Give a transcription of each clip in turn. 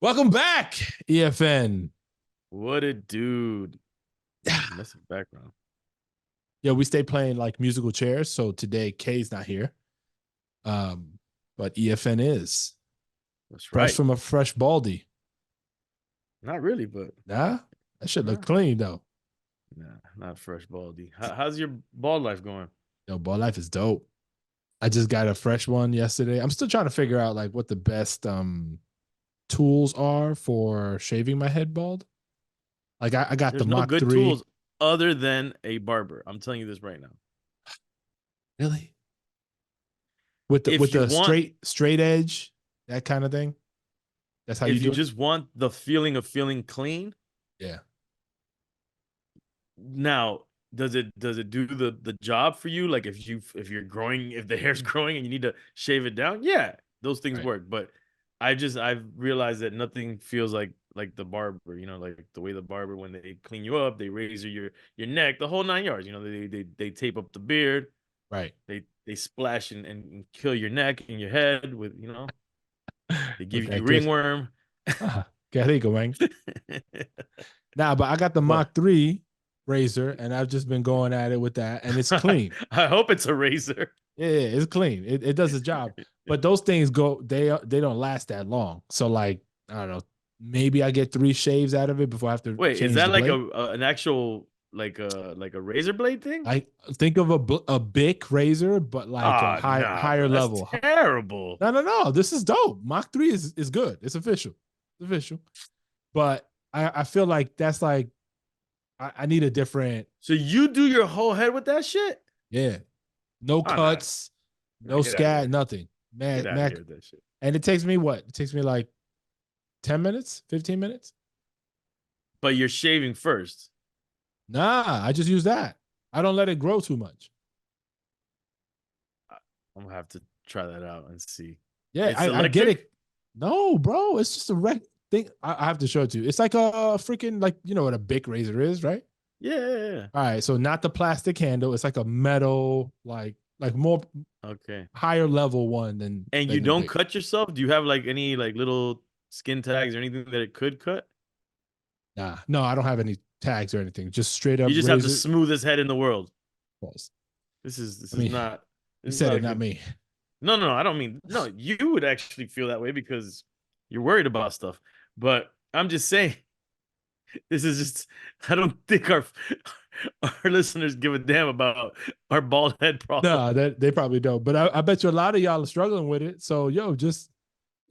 Welcome back, EFN. What a dude. Messy background. Yeah, we stay playing like musical chairs. So today Kay's not here. Um, but EFN is That's fresh right. from a fresh baldy. Not really, but Nah, that should look nah, clean though. not fresh baldy. How's your ball life going? Yo, ball life is dope. I just got a fresh one yesterday. I'm still trying to figure out like what the best tools are for shaving my head bald. Like I got the There's no Mach good 3. tools other than a barber. I'm telling you this right now. Really? With the If with you the want, straight edge, that kind of thing. That's how you if you do it? just want the feeling of feeling clean, Yeah. now does it do the job for you? Like if the hair's growing and you need to shave it down, yeah, those things Right. work. But I've realized that nothing feels like the barber, like the way the barber, when they clean you up, they razor your neck, the whole 9 yards. They tape up the beard, Right. they splash and kill your neck and your head with, they give Okay, you good. ringworm. Okay, there you go, man. Nah, but I got the But Mach 3 razor and I've just been going at it with that and it's clean. I hope it's a razor. Yeah, it's clean. It does the job. But those things they don't last that long. So like, I don't know, maybe I get 3 shaves out of it before I have to Wait, is change that the like blade. an actual like a razor blade thing? I think of a Bic razor, but like a Ah, no, higher that's level. terrible. No, no, no. This is dope. Mach 3 is good. It's official. It's official. But I feel like that's like I need a different. So you do your whole head with that shit? Yeah. No Oh no, cuts, no, no get out of scat, here. nothing. Get Mac, out of Mac. here with that shit. And it takes me what? It takes me like 10 minutes, 15 minutes? But you're shaving first. Nah, I just use that. I don't let it grow too much. I'm gonna have to try that out and see. Yeah, It's I get electric? it. No, bro, it's just a thing. I have to show it to you. It's like a freaking, like, you know what a Bic razor is, right? Yeah, yeah, yeah. All right, so not the plastic handle. It's like a metal, like more Okay. higher level one than And you than the don't Bic. cut yourself? Do you have like any like little skin tags or anything that it could cut? Nah, no, I don't have any tags or anything. Just straight up You just have the razor. smoothest head in the world. Pause. This I is mean, not you this is said not it, a not good. me. No, no, I don't mean no. You would actually feel that way because you're worried about stuff. But I'm just saying, this is just. I don't think our listeners give a damn about our bald head problem. No, that they probably don't. But I bet you a lot of y'all are struggling with it. So yo,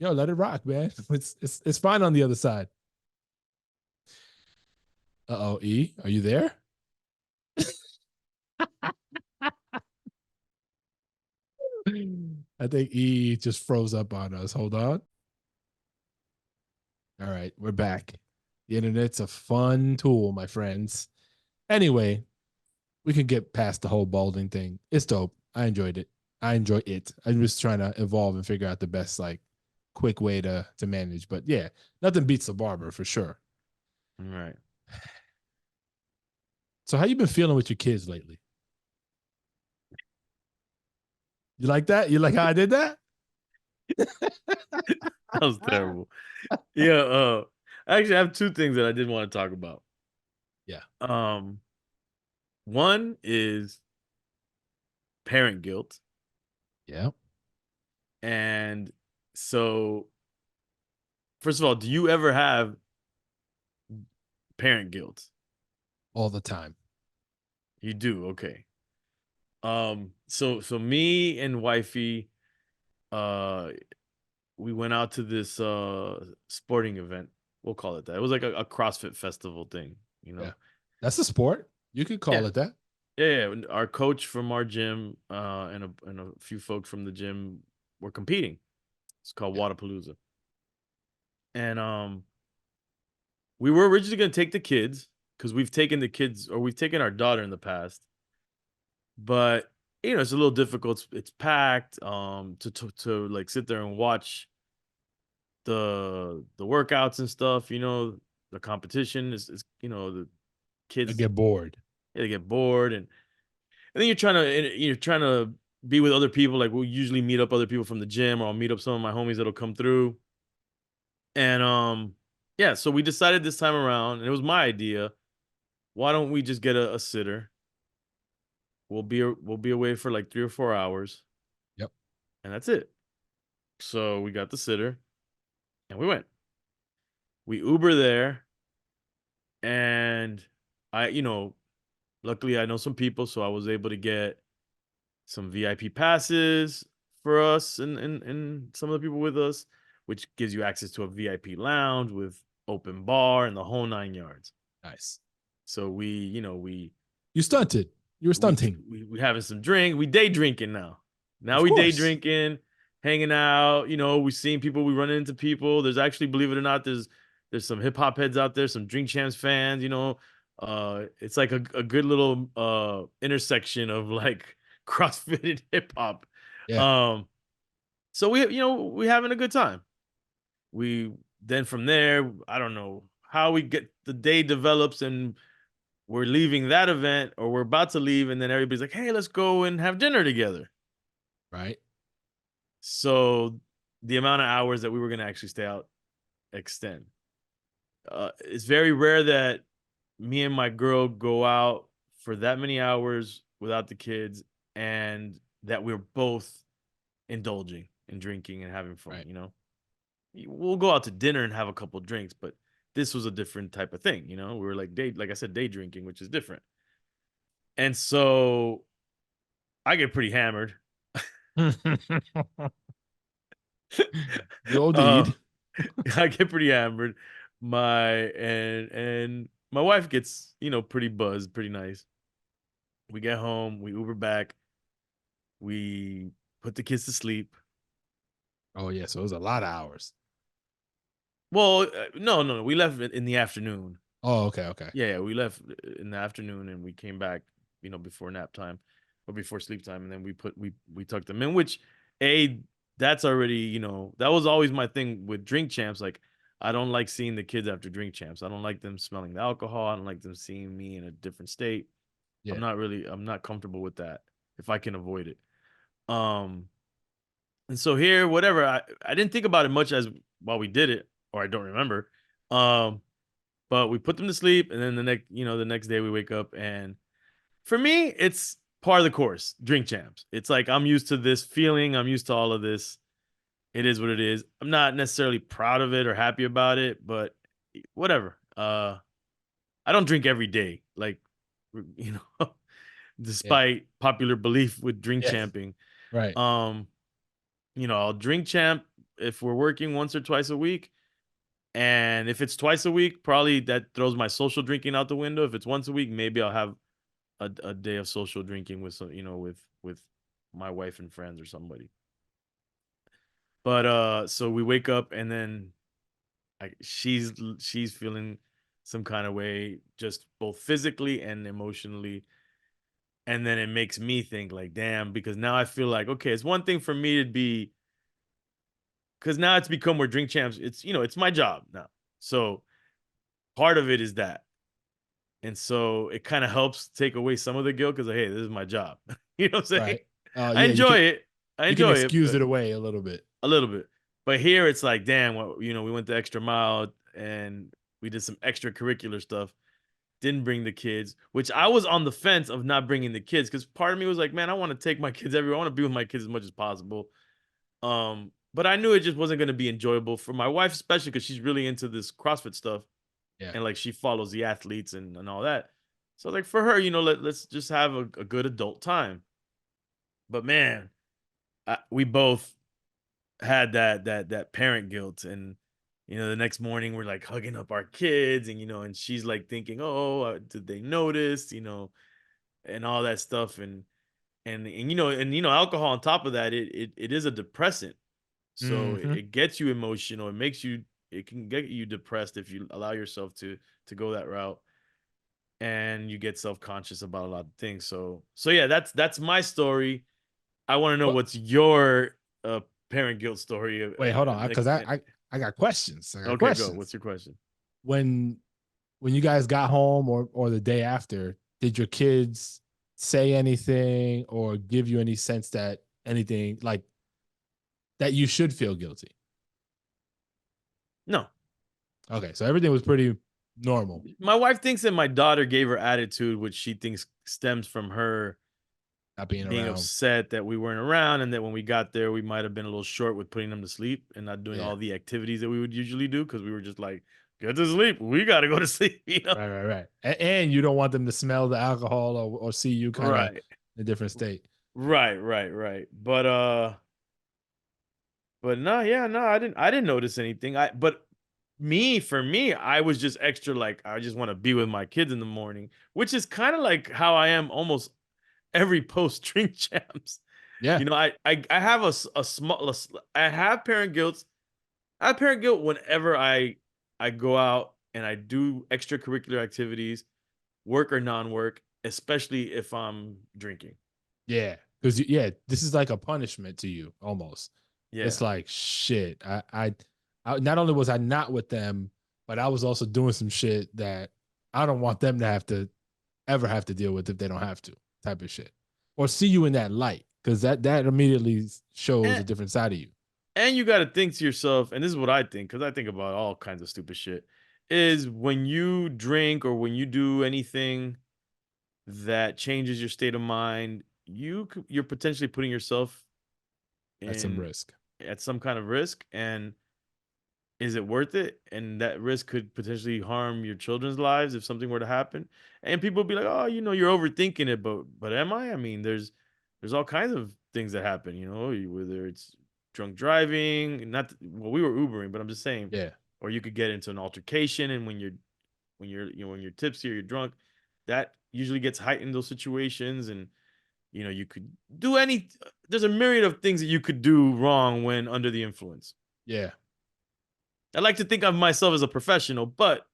let it rock, man. It's fine on the other side. Uh-oh, E, are you there? I think E just froze up on us. Hold on. All right, we're back. The internet's a fun tool, my friends. Anyway, we can get past the whole balding thing. It's dope. I enjoyed it. I enjoy it. I'm just trying to evolve and figure out the best like quick way to manage. But yeah, nothing beats the barber for sure. All right. So how you been feeling with your kids lately? You like that? You like how I did that? That was terrible. Yeah, actually I have two things that I did want to talk about. Yeah. Um one is parent guilt. Yeah. And so first of all, do you ever have parent guilt? All the time. You do, okay. So me and wifey, uh, we went out to this sporting event. We'll call it that. It was like a CrossFit festival thing, you Yeah. know. That's a sport. You could Yeah, call it that. yeah. Our coach from our gym, and a few folks from the gym were competing. It's called Yeah. Wadapalooza, and we were originally gonna take the kids because we've taken the kids, or we've taken our daughter in the past, but it's a little difficult. It's packed. To like sit there and watch the workouts and stuff. The competition is the I kids, get bored. yeah, they get bored, and then you're trying to be with other people. Like we'll usually meet up other people from the gym, or I'll meet up some of my homies that'll come through. And yeah, so we decided this time around, and it was my idea. Why don't we just get a sitter? We'll be away for like 3 or 4 hours, Yep. and that's it. So we got the sitter, and we went. We Uber there, and luckily I know some people, so I was able to get some VIP passes for us and some of the people with us, which gives you access to a VIP lounge with open bar and the whole 9 yards. Nice. So we You stunted. You were stunting. we having some drink. We day drinking now. Now Of we day course. drinking, hanging out. We seeing people. We run into people. There's actually, believe it or not, there's some hip hop heads out there, some Drink Champs fans. It's like a good little intersection of like CrossFit and hip hop. Yeah. Um, so we having a good time. We then from there, I don't know how we get the day develops and we're leaving that event or we're about to leave and then everybody's like, "Hey, let's go and have dinner together." Right. So the amount of hours that we were going to actually stay out extend. It's very rare that me and my girl go out for that many hours without the kids and that we're both indulging and drinking and having fun, Right. We'll go out to dinner and have a couple drinks, but this was a different type of thing, We were like I said, day drinking, which is different. And so I get pretty hammered. You old uh, deed. I get pretty hammered. And my wife gets, pretty buzzed, pretty nice. We get home, we Uber back, we put the kids to sleep. Oh yeah. So it was a lot of hours. Well, no, no, no. We left it in the afternoon. Oh, okay, okay. Yeah, we left in the afternoon and we came back, before nap time or before sleep time, and then we tucked them in. Which, a that's already, that was always my thing with Drink Champs. Like, I don't like seeing the kids after Drink Champs. I don't like them smelling the alcohol. I don't like them seeing me in a different state. Yeah. I'm not comfortable with that if I can avoid it. Um, and so here, whatever, I didn't think about it much as while we did it, or I don't remember. Um, but we put them to sleep, and then the next day we wake up, and for me, it's part of the course. Drink Champs. It's like I'm used to this feeling. I'm used to all of this. It is what it is. I'm not necessarily proud of it or happy about it, but whatever. I don't drink every day, like you know, Yeah. despite popular belief with drink Yeah. champing. Right. Um, I'll drink champ if we're working once or twice a week. And if it's twice a week, probably that throws my social drinking out the window. If it's once a week, maybe I'll have a day of social drinking with some, with my wife and friends or somebody. But so we wake up and then she's feeling some kind of way, just both physically and emotionally. And then it makes me think like, damn, because now I feel like, okay, it's one thing for me to be, because now it's become where Drink Champs, it's my job now. So part of it is that. And so it kind of helps take away some of the guilt because, hey, this is my job. You know what I'm saying? Right. I Yeah. enjoy it. I You can enjoy it, excuse but it away a little bit. a little bit. But here it's like, damn, well, we went the extra mile and we did some extracurricular stuff. Didn't bring the kids, which I was on the fence of not bringing the kids because part of me was like, man, I want to take my kids everywhere. I want to be with my kids as much as possible. But I knew it just wasn't going to be enjoyable for my wife, especially because she's really into this CrossFit stuff Yeah. and like she follows the athletes and all that. So like for her, let's just have a good adult time. But man, we both had that parent guilt, and the next morning we're like hugging up our kids, and she's like thinking, oh, did they notice, and all that stuff, and alcohol on top of that, it is a depressant, so it, Hmm. it gets you emotional, it can get you depressed if you allow yourself to go that route, and you get self-conscious about a lot of things. So yeah, that's my story. I want to know But what's your parent guilt story. wait, hold on, because I got questions. I got Okay, go. questions. What's your question? When when you guys got home or the day after, did your kids say anything or give you any sense that anything like that you should feel guilty? No. Okay, so everything was pretty normal, My wife thinks that my daughter gave her attitude, which she thinks stems from her not being being around. upset that we weren't around and that when we got there, we might have been a little short with putting them to sleep and not doing Yeah, all the activities that we would usually do because we were just like, get to sleep. We got to go to sleep, you know? right, right, right. And you don't want them to smell the alcohol or see you kind of Right. in a different state. Right, right, right. But no, yeah, no, I didn't notice anything. But for me, I was just extra like I just want to be with my kids in the morning, which is kind of like how I am almost every post drink champs. Yeah, You know, I have a small I have parent guilt. I have parent guilt whenever I go out and I do extracurricular activities, work or non-work, especially if I'm drinking. yeah, because yeah, this is like a punishment to you almost. Yeah. It's like shit. I not only was I not with them, but I was also doing some shit that I don't want them to have to ever have to deal with if they don't have to, type of shit, or see you in that light because that immediately shows a And different side of you. and you got to think to yourself, and this is what I think cuz I think about all kinds of stupid shit, is when you drink or when you do anything that changes your state of mind, you're potentially putting yourself That's some in risk. at some kind of risk. And is it worth it? And that risk could potentially harm your children's lives if something were to happen. And people be like, "Oh, you're overthinking it," but am I? I mean, there's all kinds of things that happen. Whether it's drunk driving, not well, we were Ubering, but I'm just saying, Yeah, or you could get into an altercation, and when you're tipsy or you're drunk, that usually gets heightened in those situations, and you could do any. There's a myriad of things that you could do wrong when under the influence. yeah. I like to think of myself as a professional, but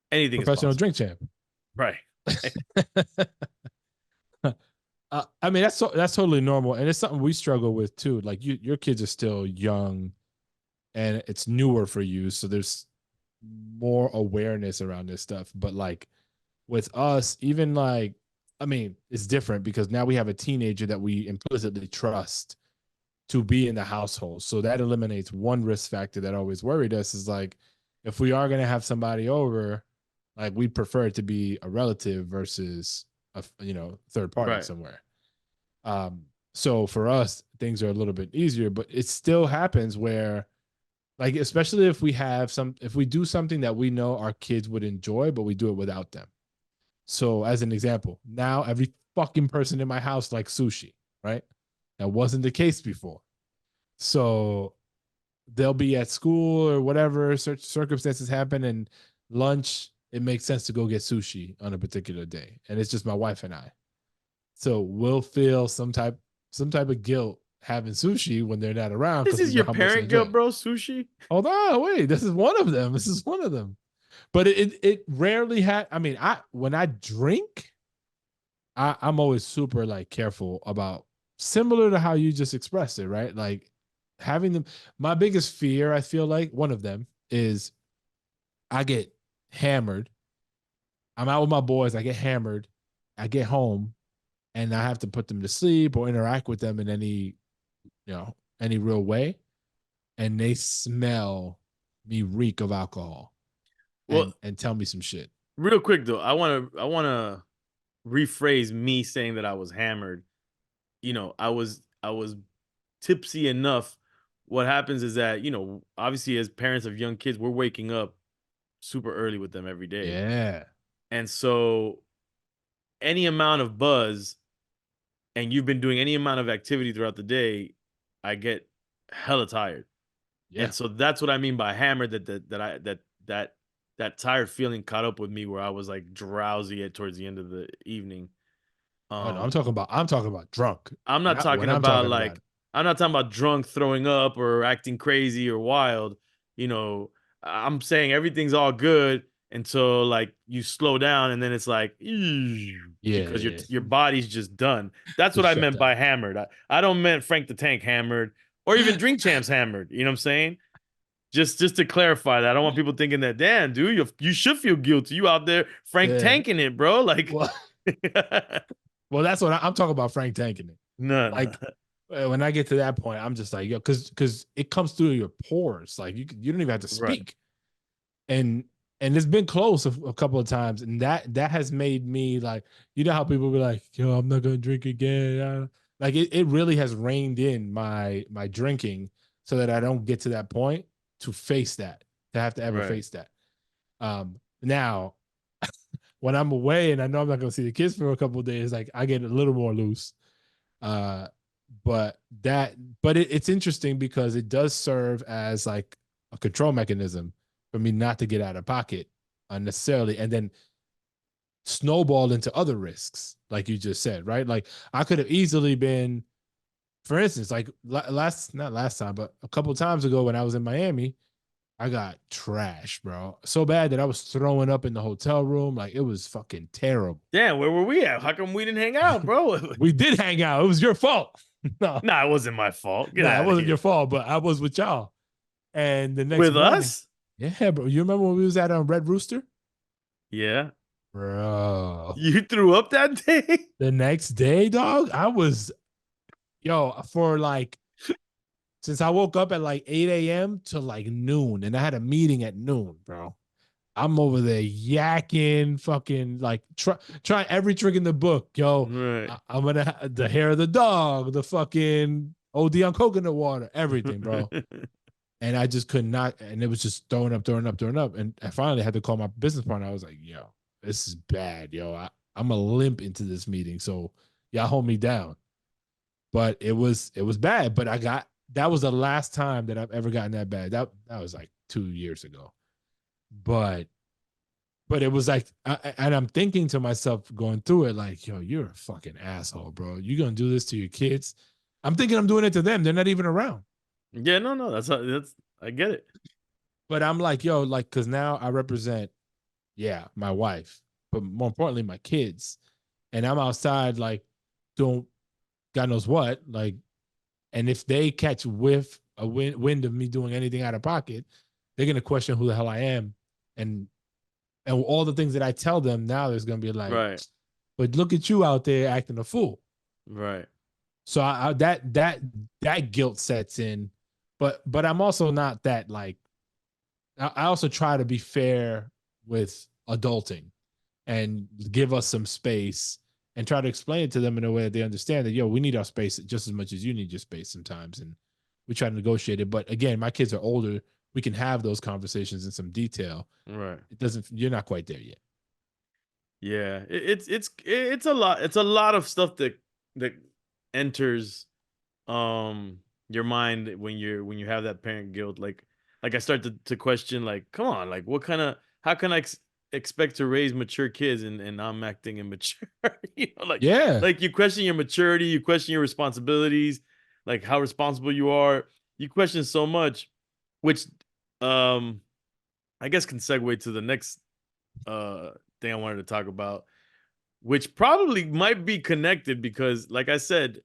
anything is Professional possible. drink champ. Right. I mean, that's totally normal, and it's something we struggle with too. Like your kids are still young, and it's newer for you, so there's more awareness around this stuff. But like with us, even like, I mean, it's different because now we have a teenager that we implicitly trust to be in the household, so that eliminates one risk factor that always worried us. Is like if we are gonna have somebody over, like we prefer it to be a relative versus a third party Right. somewhere. So for us, things are a little bit easier, but it still happens where, like, especially if we do something that we know our kids would enjoy, but we do it without them. So, as an example, now every fucking person in my house likes sushi, right? That wasn't the case before. So they'll be at school or whatever circumstances happen, and lunch, it makes sense to go get sushi on a particular day. And it's just my wife and I. So we'll feel some type of guilt having sushi when they're not around This because we is know your how much they parent enjoy guilt, it. bro. Sushi. Hold on, wait, this is one of them. This is one of them. But it rarely had. I mean, I when I drink, I'm always super like careful about, similar to how you just expressed it, right? Like having them. My biggest fear, I feel like one of them is I get hammered. I'm out with my boys. I get hammered. I get home and I have to put them to sleep or interact with them in any real way, and they smell me reek of alcohol Well, and tell me some shit. real quick though, I want to rephrase me saying that I was hammered. I was tipsy enough. What happens is that, obviously as parents of young kids, we're waking up super early with them every day. Yeah, And so any amount of buzz and you've been doing any amount of activity throughout the day, I get hella tired. yeah. And so that's what I mean by hammered, that tired feeling caught up with me where I was like drowsy towards the end of the evening. Oh no, Um I'm talking about drunk. I'm When not I when talking I'm about talking about like I'm not talking about drunk throwing up or acting crazy or wild. You know, I'm saying everything's all good until like you slow down and then it's like "Eesh," yeah, because yeah, your body's just done. That's what just I shut meant down. by hammered. I don't meant Frank the Tank hammered or even Drink Champs hammered. You know what I'm saying? Just to clarify that, I don't want people thinking that, damn, dude, you should feel guilty. You out there Frank Yeah. tanking it, bro. Like, Well, well, that's what I'm talking about. Frank tanking it. no, no. Like, when I get to that point, I'm just like, yo, because it comes through your pores. Like you don't even have to Right. speak. And it's been close a couple of times, and that has made me like, you know how people be like, yo, I'm not gonna drink again. Like it really has reined in my drinking so that I don't get to that point to face that, to have to ever Right. face that. Now when I'm away and I know I'm not gonna see the kids for a couple of days, like I get a little more loose. Uh, but it's interesting because it does serve as like a control mechanism for me not to get out of pocket unnecessarily, and then snowball into other risks, like you just said, right? Like I could have easily been, for instance, like last not last time, but a couple of times ago when I was in Miami, I got trashed, bro. So bad that I was throwing up in the hotel room. Like it was fucking terrible. Damn, where were we at? How come we didn't hang out, bro? We did hang out. It was your fault. No, Nah, it wasn't my fault. Get nah, it out of wasn't here. your fault, but I was with y'all. And the next With morning, us? yeah, bro. You remember when we was at Red Rooster? Yeah. Bro. You threw up that day? The next day, dog, I was, yo, for like, since I woke up at like 8 a.m. to like noon, and I had a meeting at noon, bro. I'm over there yakking, fucking like try every trick in the book, yo. Right. I'm gonna the hair of the dog, the fucking OD on coconut water, everything, bro. And I just could not, and it was just throwing up, throwing up, throwing up. And I finally had to call my business partner. I was like, yo, this is bad, yo. I'm a limp into this meeting, so y'all hold me down. But it was bad. But that was the last time that I've ever gotten that bad. That was like 2 years ago. But it was like, and I'm thinking to myself going through it, like, yo, you're a fucking asshole, bro. You gonna do this to your kids? I'm thinking I'm doing it to them. They're not even around. Yeah, no, that's I get it. But I'm like, yo, like, cause now I represent, yeah, my wife, but more importantly, my kids. And I'm outside, like, doing God knows what, like, and if they catch a wind of me doing anything out of pocket, they're gonna question who the hell I am, and all the things that I tell them now, there's gonna be like, Right. but look at you out there acting a fool. Right. So that guilt sets in, but I'm also not that like. I also try to be fair with adulting and give us some space and try to explain it to them in a way that they understand that, yo, we need our space just as much as you need your space sometimes, and we try to negotiate it. But again, my kids are older. We can have those conversations in some detail. Right. It doesn't. You're not quite there yet. Yeah. It's a lot. It's a lot of stuff that enters your mind when you have that parent guilt. Like I start to question, like, come on, like what kind of how can I expect to raise mature kids and I'm acting immature? You know, Yeah, like you question your maturity, you question your responsibilities, like how responsible you are. You question so much, which um I guess can segue to the next uh thing I wanted to talk about, which probably might be connected because, like I said,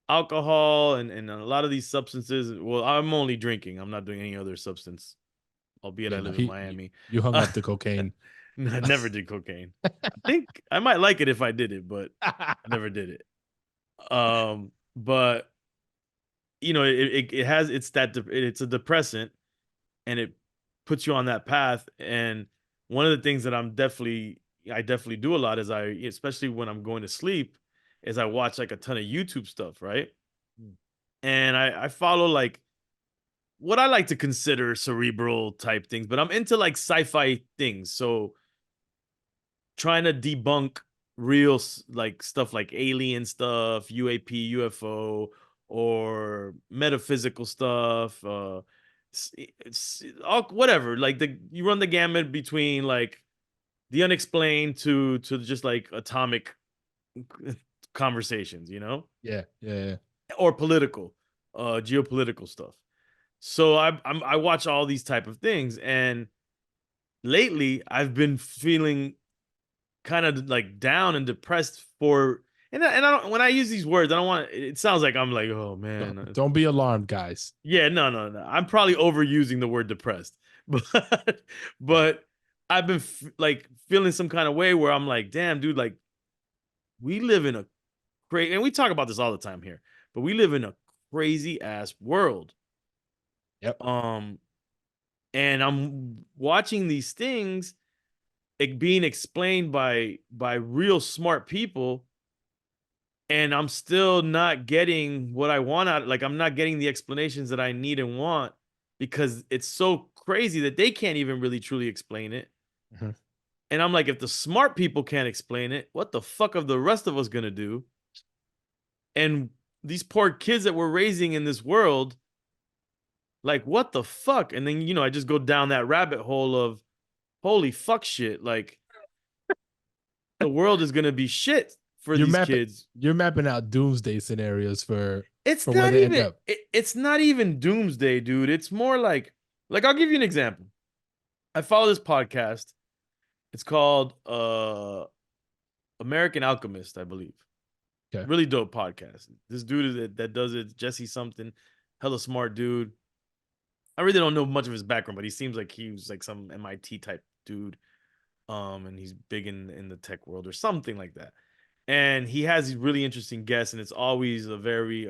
alcohol and a lot of these substances. Well, I'm only drinking. I'm not doing any other substance, albeit yeah. I No, live in Miami. you hung Uh, up the cocaine. I never did cocaine. I think I might like it if I did it, but I never did it. But it has it's a depressant, and it puts you on that path. And one of the things that I definitely do a lot is especially when I'm going to sleep, is I watch like a ton of YouTube stuff, right? And I follow like what I like to consider cerebral type things, but I'm into like sci-fi things. So trying to debunk like stuff like alien stuff, UAP, UFO, or metaphysical stuff, it's all whatever. Like you run the gamut between like the unexplained to just like atomic conversations, Yeah, yeah, yeah. or political, geopolitical stuff. So I watch all these type of things, and lately I've been feeling kind of like down and depressed for, and I don't, when I use these words, I don't want it sounds like I'm like, oh man, Don't be alarmed, guys. yeah, no, no, no. I'm probably overusing the word depressed, but Yeah, but I've been like feeling some kind of way where I'm like, damn, dude, like we live in a crazy, and we talk about this all the time here, but we live in a crazy ass world. Yep. Um, and I'm watching these things being explained by real smart people, and I'm still not getting what I want out. Like I'm not getting the explanations that I need and want because it's so crazy that they can't even really truly explain it. Mhm. And I'm like, if the smart people can't explain it, what the fuck are the rest of us gonna do? And these poor kids that we're raising in this world, like what the fuck? And then I just go down that rabbit hole of holy fuck shit. Like the world is gonna be shit for You're these mapping kids. you're mapping out doomsday scenarios It's for where not they end even up. it's not even doomsday, dude. It's more like I'll give you an example. I follow this podcast. It's called American Alchemist, I believe. Okay. Really dope podcast. This dude that does it, Jesse something, hella smart dude. I really don't know much of his background, but he seems like he was like some MIT type dude. And he's big in the tech world or something like that. And he has these really interesting guests, and it's always a very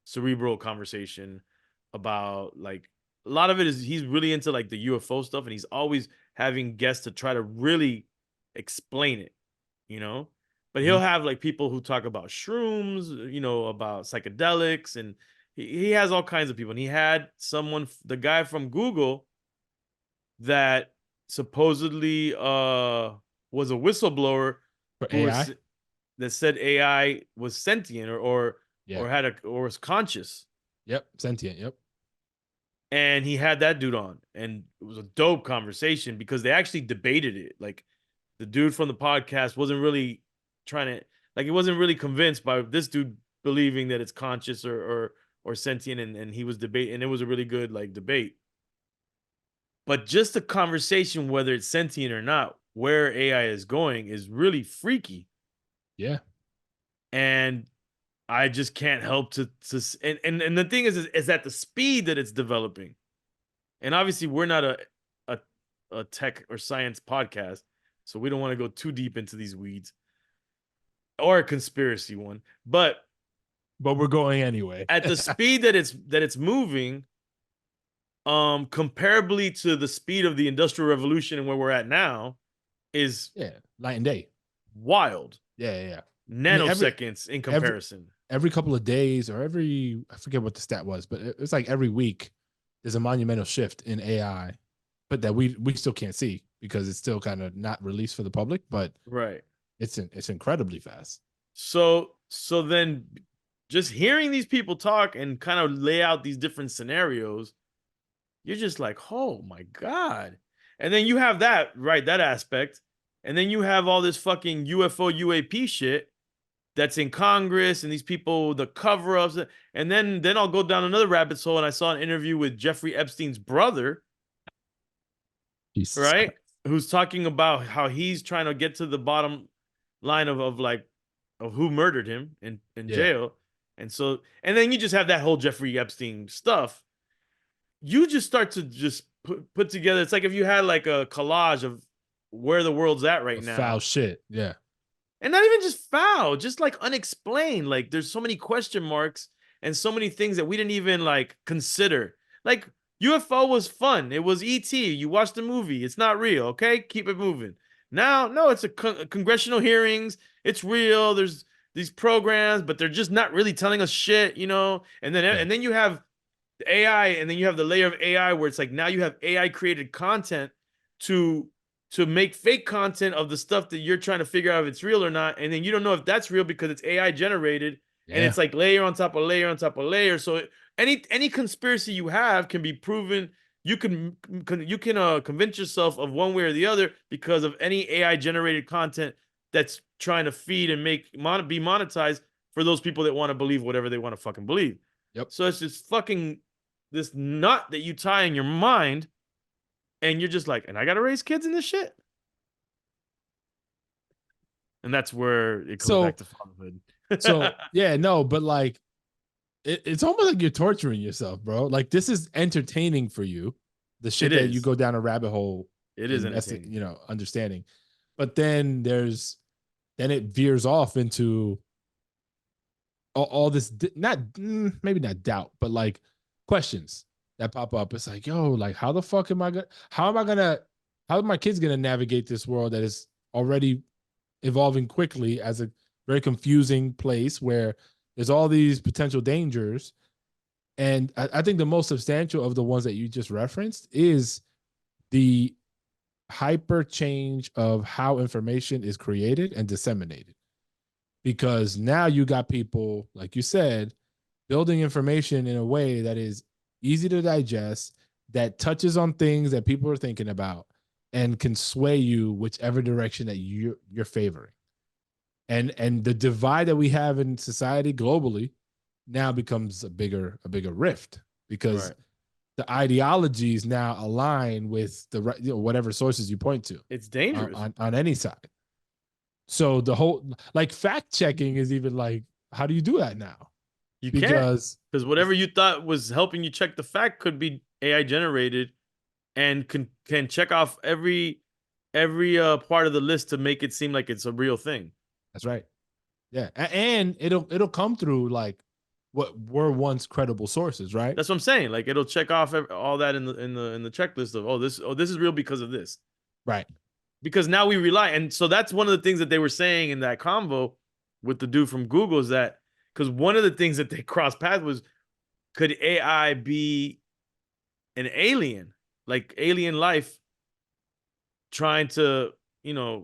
cerebral conversation about like a lot of it is he's really into like the UFO stuff, and he's always having guests to try to really explain it, you know. But he'll Mhm. have like people who talk about shrooms, about psychedelics, and he has all kinds of people. And he had someone, the guy from Google, that supposedly was a whistleblower For who AI. was that said AI was sentient Yeah. or was conscious. Yep. Sentient. Yep. And he had that dude on, and it was a dope conversation because they actually debated it. Like the dude from the podcast wasn't really trying to like he wasn't really convinced by this dude believing that it's conscious or sentient, and he was debating, and it was a really good like debate. But just the conversation, whether it's sentient or not, where AI is going is really freaky. Yeah. And I just can't help and the thing is at the speed that it's developing. And obviously we're not a a tech or science podcast, so we don't want to go too deep into these weeds or a conspiracy one. But But we're going anyway. at the speed that it's moving, comparably to the speed of the industrial revolution and where we're at now, is Yeah. Night and day. wild. Yeah. Yeah. Yeah. I mean, Nanoseconds in every comparison. every couple of days or I forget what the stat was, but it's like every week there's a monumental shift in AI, but that we still can't see because it's still kind of not released for the public, but Right. it's incredibly fast. So then just hearing these people talk and kind of lay out these different scenarios, you're just like, oh my God. And then you have that, right? That aspect. And then you have all this fucking UFO UAP shit that's in Congress and these people, the cover-ups. And then I'll go down another rabbit hole, and I saw an interview with Jeffrey Epstein's brother, Jesus right? Christ. Who's talking about how he's trying to get to the bottom line of like of who murdered him in Yeah. jail. And then you just have that whole Jeffrey Epstein stuff. You just start to just put together. It's like if you had like a collage of where the world's at right Of foul now. shit. Yeah. And not even just foul, just like unexplained. Like there's so many question marks and so many things that we didn't even like consider. Like UFO was fun. It was ET. You watched the movie. It's not real. Okay, keep it moving. Now, no, it's a congressional hearings. It's real. There's these programs, but they're just not really telling us shit. Yeah. And then you have the AI, and then you have the layer of AI where it's like now you have AI created content to make fake content of the stuff that you're trying to figure out if it's real or not, and then you don't know if that's real because it's AI generated, and Yeah. it's like layer on top of layer on top of layer. So any conspiracy you have can be proven. You can convince yourself of one way or the other because of any AI generated content that's trying to feed and be monetized for those people that want to believe whatever they want to fucking believe. Yep. So it's just fucking this nut that you tie in your mind, and you're just like, and I gotta raise kids in this shit. And that's where it comes back So to fatherhood. yeah, no, but like it's almost like you're torturing yourself, bro. Like this is entertaining for you, the It shit that you is. go down a rabbit hole, It is entertaining. understanding. But then it veers off into all this not maybe not doubt, but like questions that pop up. It's like, yo, like how the fuck am I gonna how am I gonna how are my kids gonna navigate this world that is already evolving quickly as a very confusing place where there's all these potential dangers. And I think the most substantial of the ones that you just referenced is the hyper change of how information is created and disseminated. Because now you got people, like you said, building information in a way that is easy to digest, that touches on things that people are thinking about, and can sway you whichever direction that you're favoring. And the divide that we have in society globally now becomes a bigger rift because Right. the ideologies now align with the whatever sources you point to It's dangerous. on any side. So the whole like fact checking is even like, how do you do that now? You can't, Because because whatever you thought was helping you check the fact could be AI generated and can check off every part of the list to make it seem like it's a real thing. that's right. Yeah, and it'll come through like what were once credible sources, right? That's what I'm saying. Like it'll check off all that in the checklist of this is real because of this. Right. Because now we rely, and so that's one of the things that they were saying in that convo with the dude from Google is that because one of the things that they crossed paths was, could AI be an alien, like alien life trying to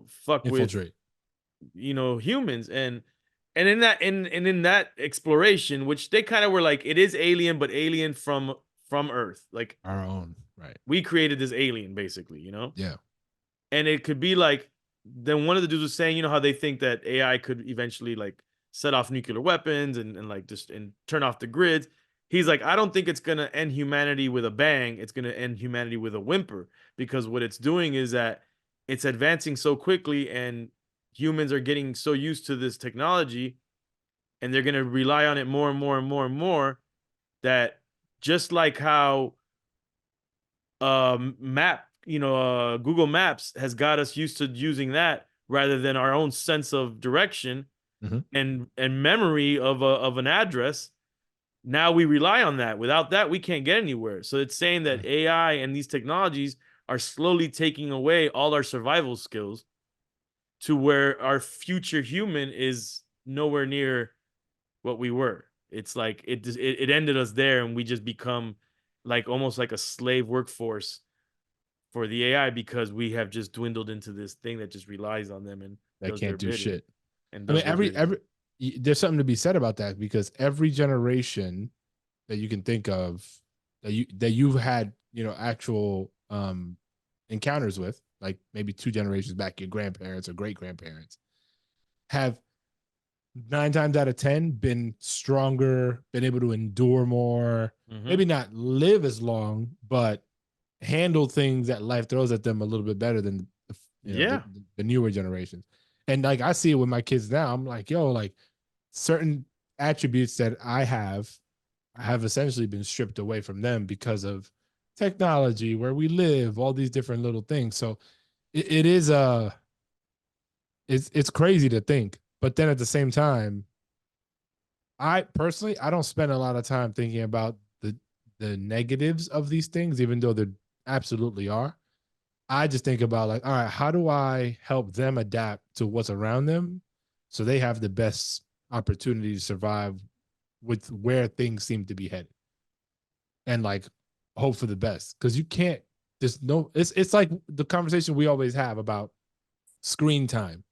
fuck with Infiltrate. humans, and in that exploration, which they kind of were like, it is alien, but alien from Earth, like Our own. Right. we created this alien basically, Yeah. and it could be like, then one of the dudes was saying, how they think that AI could eventually like set off nuclear weapons and like just and turn off the grids. He's like, I don't think it's gonna end humanity with a bang. It's gonna end humanity with a whimper, because what it's doing is that it's advancing so quickly and humans are getting so used to this technology and they're gonna rely on it more and more and more and more, that just like how Google Maps has got us used to using that rather than our own sense of direction Mm-hmm. and memory of an address. Now we rely on that. Without that, we can't get anywhere. So it's saying that AI and these technologies are slowly taking away all our survival skills to where our future human is nowhere near what we were. It's like it ended us there, and we just become like almost like a slave workforce for the AI, because we have just dwindled into this thing that just relies on them and That does their can't do bidding shit. and I mean, does their bidding. there's something to be said about that because every generation that you can think of that you've had, actual encounters with, like maybe two generations back, your grandparents or great grandparents, have 9 times out of 10 been stronger, been able to endure more, Mm-hmm. maybe not live as long, but handle things that life throws at them a little bit better than Yeah. the newer generations. And like I see it with my kids now, I'm like, yo, like certain attributes that I have essentially been stripped away from them because of technology, where we live, all these different little things. So it is it's crazy to think, but then at the same time, I personally I don't spend a lot of time thinking about the negatives of these things, even though there absolutely are. I just think about like, all right, how do I help them adapt to what's around them so they have the best opportunity to survive with where things seem to be headed, and like hope for the best, because you can't, there's no, it's like the conversation we always have about screen time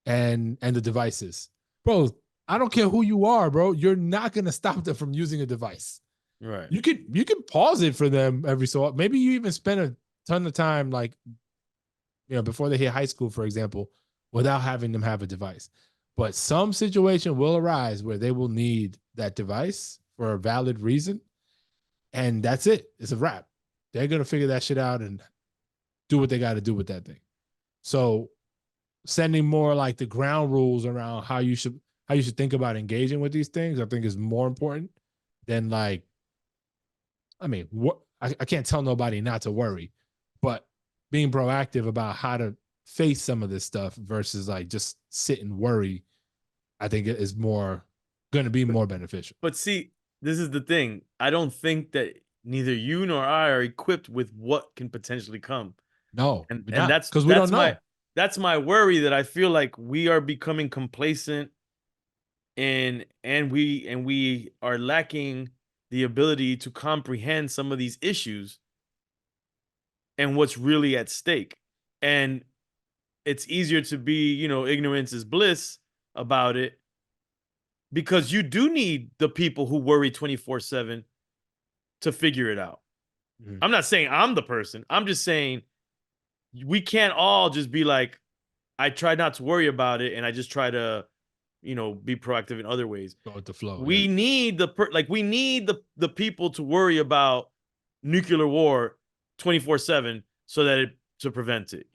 and the devices. Bro, I don't care who you are, bro. You're not gonna stop them from using a device. Right. You can pause it for them every so often. Maybe you even spend a ton of time, like, before they hit high school, for example, without having them have a device. But some situation will arise where they will need that device for a valid reason, and that's it. It's a wrap. They're gonna figure that shit out and do what they got to do with that thing. So sending more like the ground rules around how you should think about engaging with these things, I think is more important than like, I mean, what I can't tell nobody not to worry, but being proactive about how to face some of this stuff versus like just sit and worry, I think it is more going to be But more beneficial. but see, this is the thing. I don't think that neither you nor I are equipped with what can potentially come. No, And we're and not that's because we don't that's my know. that's my worry, that I feel like we are becoming complacent, and we are lacking the ability to comprehend some of these issues and what's really at stake. And it's easier to be, ignorance is bliss about it, because you do need the people who worry 24/7 to figure it out. Mhm. I'm not saying I'm the person. I'm just saying we can't all just be like, I try not to worry about it and I just try to, be proactive in other ways. Go with the flow. Yeah. We need we need the people to worry about nuclear war 24/7 so that to prevent it,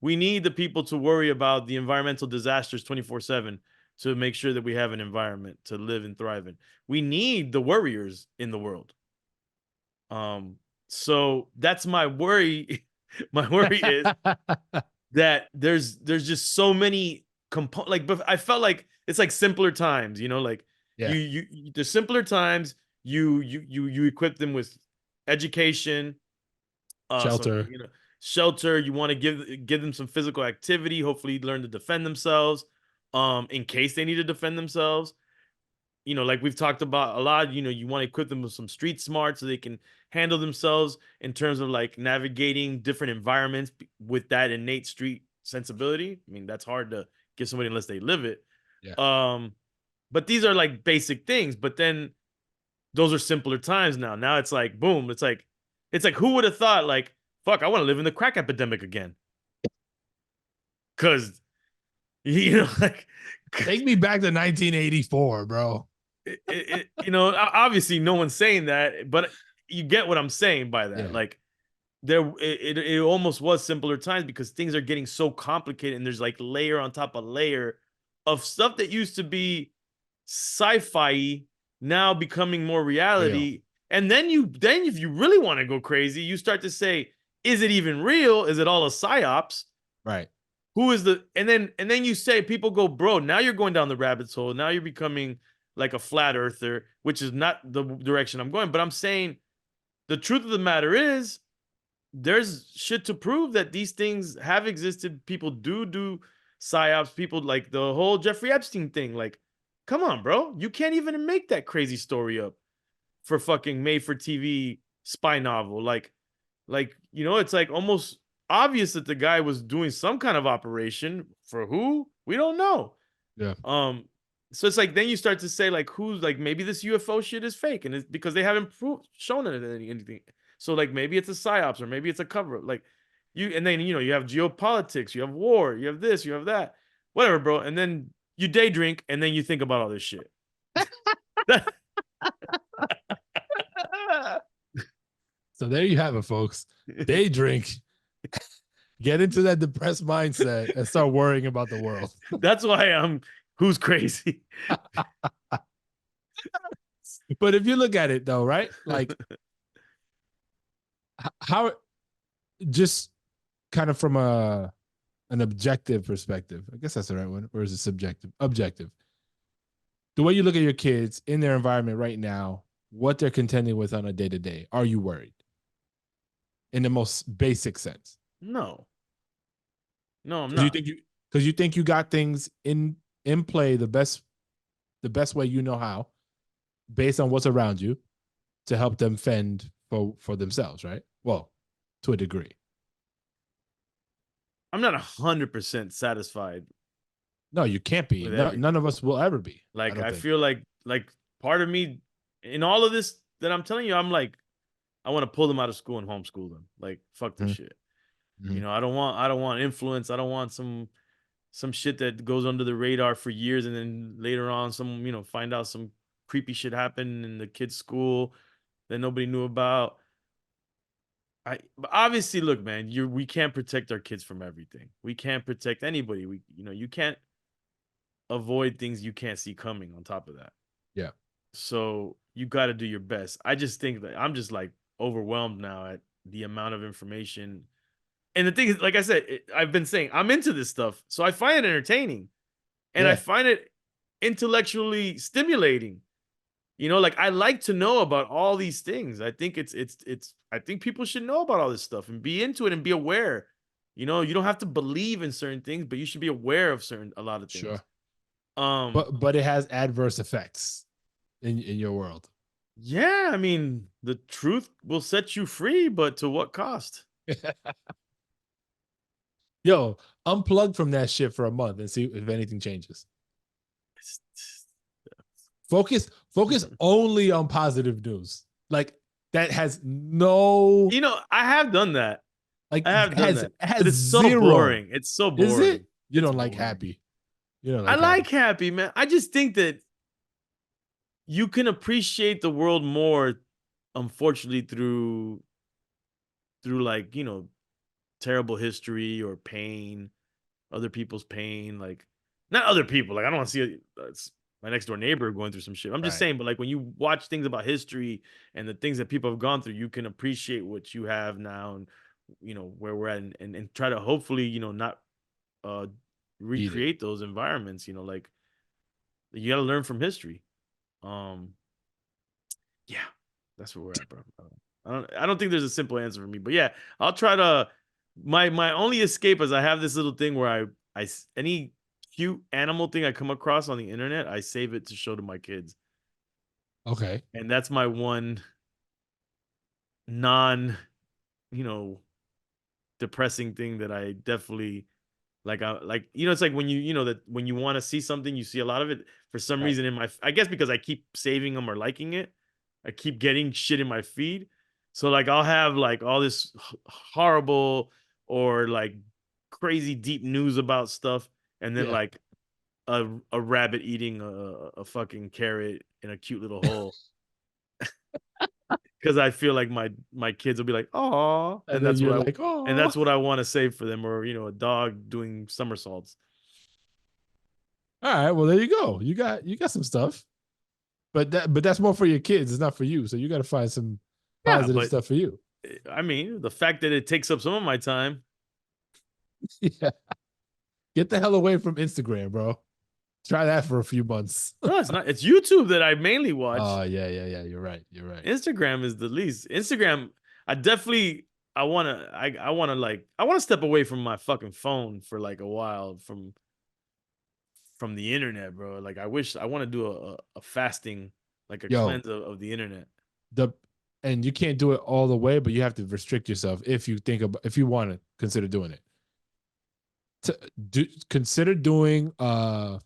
We need the people to worry about the environmental disasters 24/7 to make sure that we have an environment to live and thrive in. We need the worriers in the world. Um so that's my worry. My worry is that there's just so many like, but I felt like it's like simpler times, like Yeah. the simpler times, you equip them with education, some, Shelter. shelter. You want to give them some physical activity, hopefully learn to defend themselves, in case they need to defend themselves. Like we've talked about a lot, you want to equip them with some street smart so they can handle themselves in terms of like navigating different environments with that innate street sensibility. I mean, that's hard to give somebody unless they live it. Yeah. Um, but these are like basic things, but then those are simpler times now. Now it's like boom, it's like who would have thought like, fuck, I want to live in the crack epidemic again. Cause like Take me back to 1984, bro. obviously no one's saying that, but you get what I'm saying by that. Yeah. Like it almost was simpler times because things are getting so complicated, and there's like layer on top of layer of stuff that used to be sci-fi now becoming more Real. reality. And then if you really want to go crazy, you start to say, is it even real? Is it all a psyops? Right. Who is the and then you say, people go, bro, now you're going down the rabbit hole. Now you're becoming like a flat earther, which is not the direction I'm going. But I'm saying the truth of the matter is there's shit to prove that these things have existed. People do psyops, people like the whole Jeffrey Epstein thing. Like, come on, bro. You can't even make that crazy story up for fucking made for TV spy novel. Like, it's like almost obvious that the guy was doing some kind of operation. For who? We don't know. Yeah. So it's like then you start to say like who's like maybe this UFO shit is fake, and it's because they haven't shown it anything. So like maybe it's a psyops or maybe it's a cover up. Like and then you have geopolitics, you have war, you have this, you have that, whatever, bro. And then you day drink and then you think about all this shit. So there you have it, folks. Day drink, get into that depressed mindset, and start worrying about the world. That's why I'm who's crazy. But if you look at it though, right? Like how just kind of from an objective perspective. I guess that's the right one, or is it subjective? Objective. The way you look at your kids in their environment right now, what they're contending with on a day to day, are you worried? In the most basic sense. No, I'm Because you not. think you think you got things in play the best way you know how, based on what's around you, to help them fend for themselves, right? Well, to a degree. I'm not 100% satisfied No, you can't be. with No, none everything. of us will ever be. I Like don't I think. feel like part of me in all of this that I'm telling you, I'm like, I want to pull them out of school and homeschool them. Like fuck this Mm-hmm. shit. Mm-hmm. I don't want influence. I don't want some shit that goes under the radar for years and then later on some, find out some creepy shit happened in the kid's school that nobody knew about. But obviously, look, man, we can't protect our kids from everything. We can't protect anybody. You can't avoid things you can't see coming on top of that. Yeah. So you got to do your best. I just think that I'm just like overwhelmed now at the amount of information. And the thing is, like I said, I've been saying I'm into this stuff, so I find it entertaining, and I Yeah. find it intellectually stimulating. Like I like to know about all these things. I think I think people should know about all this stuff and be into it and be aware. You don't have to believe in certain things, but you should be aware of a lot of things. Sure. Um, But it has adverse effects in your world. yeah, I mean, the truth will set you free, but to what cost? Yo, unplug from that shit for a month and see if anything changes. Focus only on positive news. Like that has no I have done that. like I have done that, it has but it's so zero. boring. It's so Is it? boring. You It's don't like boring. happy. You don't I like like happy. happy, man. I just think that you can appreciate the world more, unfortunately, through like terrible history or pain, other people's pain, like not other people. Like I don't want to see my next door neighbor going through some shit. I'm just Right. saying, but like when you watch things about history and the things that people have gone through, you can appreciate what you have now and where we're at, and try to hopefully not uh Beat it. recreate those environments. Like you got to learn from history. Um, yeah, that's where we're at, bro. I don't think there's a simple answer for me, but yeah, I'll try to. My only escape is I have this little thing where any cute animal thing I come across on the internet, I save it to show to my kids, Okay. and that's my one non you know depressing thing that I definitely like. It's like when that when you want to see something, you see a lot of it for some Right. reason I guess because I keep saving them or liking it, I keep getting shit in my feed. So like I'll have like all this horrible or like crazy deep news about stuff, and then Yeah. like a rabbit eating a fucking carrot in a cute little hole. Because I feel like my kids will be like, "Oh," And then you're like, and oh. that's what I want to save for them, or a dog doing somersaults. All right. Well, there you go. You got some stuff. But that's more for your kids. It's not for you. So you got to find some Yeah, positive but stuff for you. I mean, the fact that it takes up some of my time. Yeah. Get the hell away from Instagram, bro. Try that for a few months. No, it's not. It's YouTube that I mainly watch. Oh yeah, yeah, yeah. You're right. You're right. Instagram is the least. Instagram, I definitely I wanna I wanna step away from my fucking phone for like a while from the internet, bro. Like I want to do a fasting, like a Yo, cleanse of the internet. the and you can't do it all the way, but you have to restrict yourself if you want to consider doing it. Consider doing a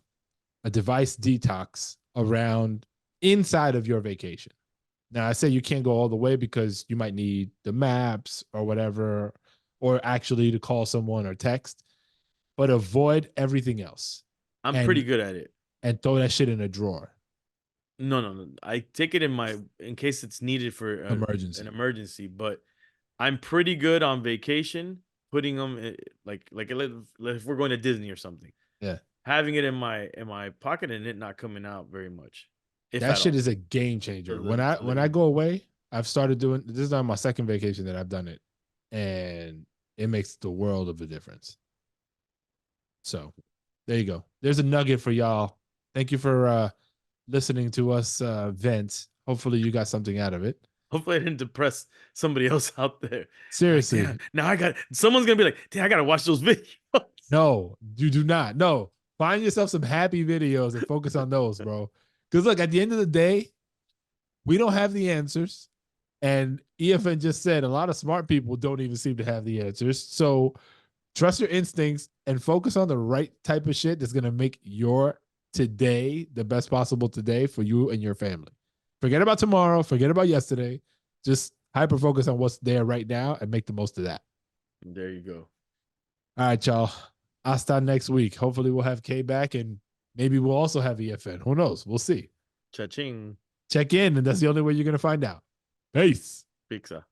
device detox around inside of your vacation. Now, I say you can't go all the way because you might need the maps or whatever, or actually to call someone or text, but avoid everything else I'm pretty and good at it. throw that shit in a drawer. No, no, no. I take it in case it's needed for an Emergency. emergency, but I'm pretty good on vacation putting them if we're going to Disney or something, Yeah. having it in my pocket and it not coming out very much, if That at shit all. is a game To changer. When live I to when live I in. go away, I've started doing this is on my second vacation that I've done it, and it makes the world of a difference. So there you go. There's a nugget for y'all. Thank you for listening to us vent. Hopefully you got something out of it. Hopefully, I didn't depress somebody else out there. Like, damn, Seriously, now someone's gonna be like, damn, I gotta watch those videos. no, you do not. No, find yourself some happy videos and focus on those, bro. Because look, at the end of the day, we don't have the answers. And EFN just said a lot of smart people don't even seem to have the answers. So trust your instincts and focus on the right type of shit that's going to make your today the best possible today for you and your family. Forget about tomorrow. Forget about yesterday. Just hyper focus on what's there right now and make the most of that. There you go. All right, y'all. Hasta next week. Hopefully, we'll have K back and maybe we'll also have EFN. Who knows? We'll see. Cha-ching. Check in, and that's the only way you're going to find out. Peace. Pizza.